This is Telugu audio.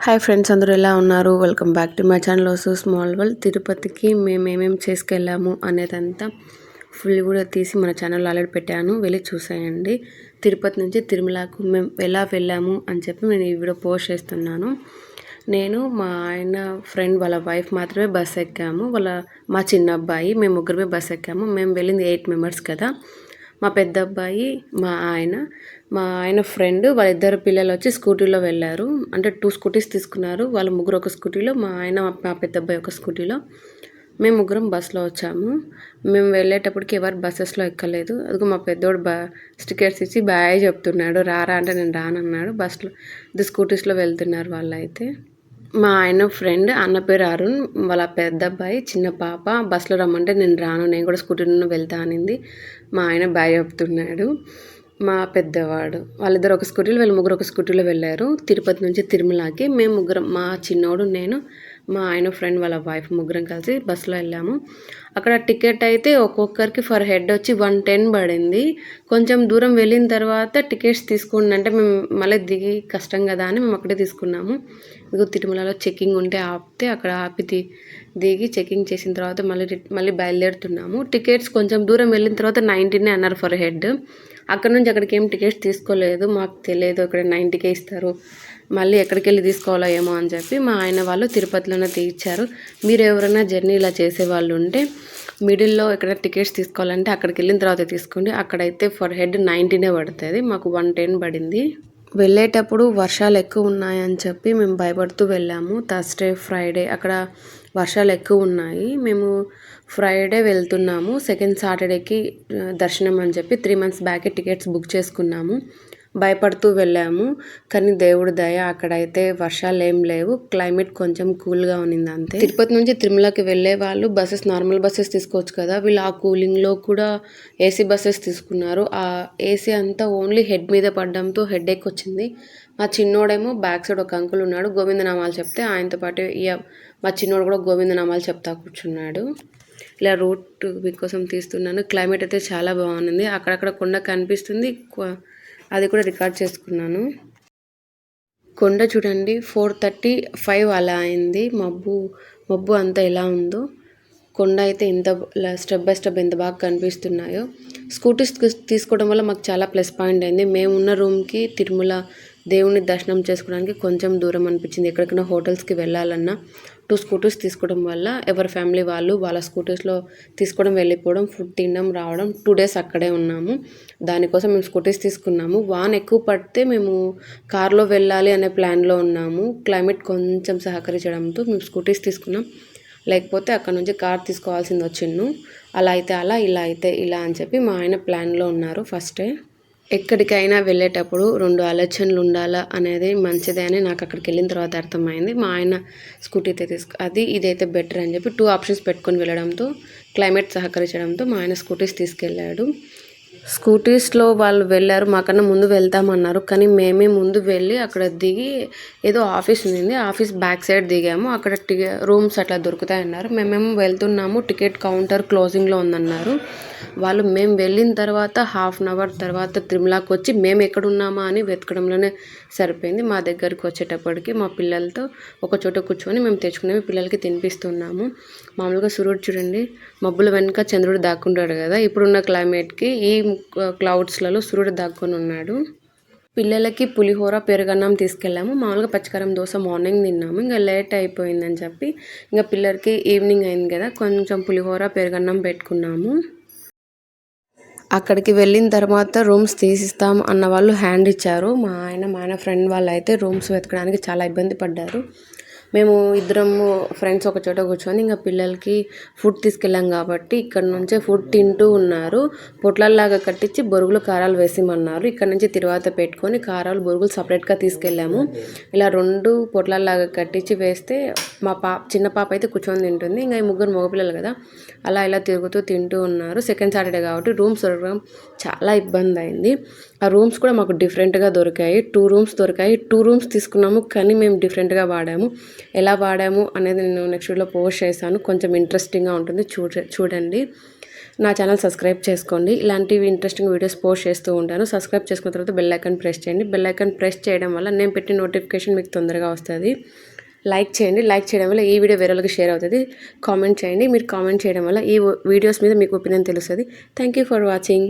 హాయ్ ఫ్రెండ్స్, అందరూ ఎలా ఉన్నారు? Welcome back to my channel also small world. తిరుపతికి మేము ఏమేమి చేసుకెళ్ళాము అనేదంతా ఫుల్ కూడా తీసి మన ఛానల్లో ఆల్రెడీ పెట్టాను, వెళ్ళి చూసేయండి. తిరుపతి నుంచి తిరుమలకు మేము ఎలా వెళ్ళాము అని చెప్పి నేను ఈ వీడియో పోస్ట్ చేస్తున్నాను. నేను మా ఆయన ఫ్రెండ్ వాళ్ళ వైఫ్ మాత్రమే బస్ ఎక్కాము. మా చిన్న అబ్బాయి మేము ముగ్గురమే బస్ ఎక్కాము. మేము వెళ్ళింది 8 మెంబర్స్ కదా. మా పెద్ద అబ్బాయి, మా ఆయన ఫ్రెండ్ వాళ్ళిద్దరు పిల్లలు వచ్చి స్కూటీలో వెళ్ళారు. అంటే 2 స్కూటీస్ తీసుకున్నారు. వాళ్ళు ముగ్గురు ఒక స్కూటీలో, మా ఆయన మా పెద్ద అబ్బాయి ఒక స్కూటీలో, మేము ముగ్గురం బస్సులో వచ్చాము. మేము వెళ్ళేటప్పటికి ఎవరు బస్సెస్లో ఎక్కలేదు. అదిగో మా పెద్దోడు స్టిక్కర్స్ ఇచ్చి బాయ్ చెప్తున్నాడు. రారా అంటే నేను రానన్నాడు. బస్సులో స్కూటీస్లో వెళ్తున్నారు వాళ్ళైతే. మా ఆయన ఫ్రెండ్, అన్న పేరు అరుణ్, వాళ్ళ పెద్ద అబ్బాయి చిన్న పాప బస్సులో రమ్మంటే నేను రాను, నేను కూడా స్కూటీలో వెళ్తా అనింది. మా ఆయన బాయ్ చెప్తున్నాడు. మా పెద్దవాడు వాళ్ళిద్దరు ఒక స్కూటీలో, వీళ్ళు ముగ్గురు ఒక స్కూటీలో వెళ్ళారు తిరుపతి నుంచి తిరుమలకి. మేము ముగ్గురం, మా చిన్నోడు, నేను, మా ఆయన ఫ్రెండ్ వాళ్ళ వైఫ్ ముగ్గురం కలిసి బస్సులో వెళ్ళాము. అక్కడ టికెట్ అయితే ఒక్కొక్కరికి ఫర్ హెడ్ వచ్చి 110 పడింది. కొంచెం దూరం వెళ్ళిన తర్వాత టికెట్స్ తీసుకోండి అంటే మేము మళ్ళీ దిగి కష్టం కదా అని మేము అక్కడే తీసుకున్నాము. ఇదిగో తిరుమలలో చెక్కింగ్ ఉంటే ఆపితే అక్కడ ఆపి దిగి చెక్కింగ్ చేసిన తర్వాత మళ్ళీ బయలుదేరుతున్నాము. టికెట్స్ కొంచెం దూరం వెళ్ళిన తర్వాత 90 అన్నారు ఫర్ హెడ్. అక్కడ నుంచి అక్కడికి ఏం టికెట్స్ తీసుకోలేదు, మాకు తెలియదు అక్కడ 90కే ఇస్తారు, మళ్ళీ ఎక్కడికి వెళ్ళి తీసుకోవాలో ఏమో అని చెప్పి మా ఆయన వాళ్ళు తిరుపతిలోనే తీయించారు. మీరు ఎవరైనా జర్నీ ఇలా చేసేవాళ్ళు ఉంటే మిడిల్లో ఎక్కడ టికెట్స్ తీసుకోవాలంటే అక్కడికి వెళ్ళిన తర్వాత తీసుకోండి. అక్కడైతే ఫర్ హెడ్ 90 పడుతుంది, మాకు 110 పడింది. వెళ్ళేటప్పుడు వర్షాలు ఎక్కువ ఉన్నాయని చెప్పి మేము భయపడుతూ వెళ్ళాము. థర్స్డే, ఫ్రైడే అక్కడ వర్షాలు ఎక్కువ ఉన్నాయి. మేము ఫ్రైడే వెళ్తున్నాము, సెకండ్ సాటర్డేకి దర్శనం అని చెప్పి 3 months బ్యాకే టికెట్స్ బుక్ చేసుకున్నాము. భయపడుతూ వెళ్ళాము. కానీ దేవుడి దయ అక్కడైతే వర్షాలు ఏం లేవు, క్లైమేట్ కొంచెం కూల్గా ఉన్నింది అంతే. తిరుపతి నుంచి తిరుమలకి వెళ్ళే వాళ్ళు నార్మల్ బస్సెస్ తీసుకోవచ్చు కదా, వీళ్ళు ఆ కూలింగ్లో కూడా ఏసీ బస్సెస్ తీసుకున్నారు. ఆ ఏసీ అంతా ఓన్లీ హెడ్ మీద పడడంతో హెడ్ ఎక్ వచ్చింది. మా చిన్నోడేమో బ్యాక్ సైడ్ ఒక అంకుల్ ఉన్నాడు, గోవిందనామాలు చెప్తే ఆయనతో పాటు మా చిన్నోడు కూడా గోవిందనామాలు చెప్తా కూర్చున్నాడు. ఇలా రూట్ మీకోసం తీస్తున్నాను. క్లైమేట్ అయితే చాలా బాగుంది. అక్కడక్కడ కొండ కనిపిస్తుంది, అది కూడా రికార్డ్ చేసుకున్నాను. కొండ చూడండి, 4:35 అలా అయింది. మబ్బు అంతా ఎలా ఉందో, కొండ అయితే ఇంత స్టెప్ బై స్టెప్ ఎంత బాగా కనిపిస్తున్నాయో. స్కూటీస్ తీసుకోవడం వల్ల మాకు చాలా ప్లస్ పాయింట్ అయింది. మేమున్న రూమ్కి తిరుమల దేవుని దర్శనం చేసుకోవడానికి కొంచెం దూరం అనిపించింది. ఎక్కడికైనా హోటల్స్కి వెళ్ళాలన్నా 2 స్కూటీస్ తీసుకోవడం వల్ల ఎవరి ఫ్యామిలీ వాళ్ళు వాళ్ళ స్కూటీస్లో తీసుకోవడం, వెళ్ళిపోవడం, ఫుడ్ తినడం, రావడం. 2 days అక్కడే ఉన్నాము. దానికోసం మేము స్కూటీస్ తీసుకున్నాము. వాన ఎక్కువ పడితే మేము కార్లో వెళ్ళాలి అనే ప్లాన్లో ఉన్నాము. క్లైమేట్ కొంచెం సహకరించడంతో మేము స్కూటీస్ తీసుకున్నాం. లేకపోతే అక్కడ నుంచి కార్ తీసుకోవాల్సింది వచ్చిండు. అలా అయితే అలా, ఇలా అయితే ఇలా అని చెప్పి మా ఆయన ప్లాన్లో ఉన్నారు. ఫస్టే ఎక్కడికైనా వెళ్ళేటప్పుడు 2 ఆలోచనలు ఉండాలా అనేది మంచిదే అని నాకు అక్కడికి వెళ్ళిన తర్వాత అర్థమైంది. మా ఆయన స్కూటీ అయితే ఇదైతే బెటర్ అని చెప్పి 2 ఆప్షన్స్ పెట్టుకొని వెళ్ళడంతో, క్లైమేట్ సహకరించడంతో మా ఆయన స్కూటీస్ తీసుకెళ్ళాడు. స్కూటీస్లో వాళ్ళు వెళ్ళారు, మాకన్నా ముందు వెళ్తామన్నారు. కానీ మేమే ముందు వెళ్ళి అక్కడ దిగి ఏదో ఆఫీస్ ఉంది, ఆఫీస్ బ్యాక్ సైడ్ దిగాము. అక్కడ రూమ్స్ అట్లా దొరుకుతాయన్నారు. మేమేమో వెళ్తున్నాము, టికెట్ కౌంటర్ క్లోజింగ్లో ఉందన్నారు వాళ్ళు. మేము వెళ్ళిన తర్వాత 1/2 hour తర్వాత తిరుమలకి వచ్చి మేము ఎక్కడున్నామా అని వెతకడంలోనే సరిపోయింది. మా దగ్గరికి వచ్చేటప్పటికి మా పిల్లలతో ఒక చోట కూర్చొని మేము తెచ్చుకునేవి పిల్లలకి తినిపిస్తున్నాము. మామూలుగా సూర్యుడు చూడండి, మబ్బుల వెనుక చంద్రుడు దాక్కుంటాడు కదా, ఇప్పుడున్న క్లైమేట్కి ఈ క్లౌడ్స్లలో సూర్యుడు దాక్కొని ఉన్నాడు. పిల్లలకి పులిహోర, పెరుగన్నం తీసుకెళ్ళాము. మామూలుగా పచ్చికారం దోశ మార్నింగ్ తిన్నాము. ఇంకా లేట్ అయిపోయిందని చెప్పి ఇంకా పిల్లలకి ఈవినింగ్ అయింది కదా, కొంచెం పులిహోర, పెరుగన్నం పెట్టుకున్నాము. అక్కడికి వెళ్ళిన తర్వాత రూమ్స్ తీసిస్తాం అన్న వాళ్ళు హ్యాండ్ ఇచ్చారు. మా ఆయన ఫ్రెండ్ వాళ్ళు అయితే రూమ్స్ వెతకడానికి చాలా ఇబ్బంది పడ్డారు. మేము ఇద్దరము ఫ్రెండ్స్ ఒక చోట కూర్చొని ఇంకా పిల్లలకి ఫుడ్ తీసుకెళ్ళాం కాబట్టి ఇక్కడ నుంచే ఫుడ్ తింటూ ఉన్నారు. పొట్లాల్లాగా కట్టించి బొరుగులు, కారాలు వేసిమన్నారు. ఇక్కడ నుంచి తిరువాత పెట్టుకొని కారాలు, బొరుగులు సపరేట్గా తీసుకెళ్ళాము. ఇలా 2 పొట్లాల్లాగా కట్టించి వేస్తే మా చిన్న పాప అయితే కూర్చొని తింటుంది. ఇంకా ఈ ముగ్గురు మగపిల్లలు కదా, అలా ఇలా తిరుగుతూ తింటూ ఉన్నారు. సెకండ్ సాటర్డే కాబట్టి రూమ్స్ దొరకడం చాలా ఇబ్బంది అయింది. ఆ రూమ్స్ కూడా మాకు డిఫరెంట్గా దొరికాయి. 2 rooms దొరికాయి. 2 rooms తీసుకున్నాము, కానీ మేము డిఫరెంట్గా వాడాము. ఎలా వాడాము అనేది నేను నెక్స్ట్ వీడియోలో పోస్ట్ చేశాను, కొంచెం ఇంట్రెస్టింగ్గా ఉంటుంది, చూడండి. నా ఛానల్ సబ్స్క్రైబ్ చేసుకోండి. ఇలాంటివి ఇంట్రెస్టింగ్ వీడియోస్ పోస్ట్ చేస్తూ ఉంటాను. సబ్స్క్రైబ్ చేసుకున్న తర్వాత బెల్ ఐకాన్ ప్రెస్ చేయండి. బెల్ ఐకాన్ ప్రెస్ చేయడం వల్ల నేను పెట్టిన నోటిఫికేషన్ మీకు తొందరగా వస్తుంది. లైక్ చేయండి. లైక్ చేయడం వల్ల ఈ వీడియో వేరే వాళ్ళకి షేర్ అవుతుంది. కామెంట్ చేయండి. మీరు కామెంట్ చేయడం వల్ల ఈ వీడియోస్ మీద మీకు ఒపీనియన్ తెలుస్తుంది. Thank you for watching.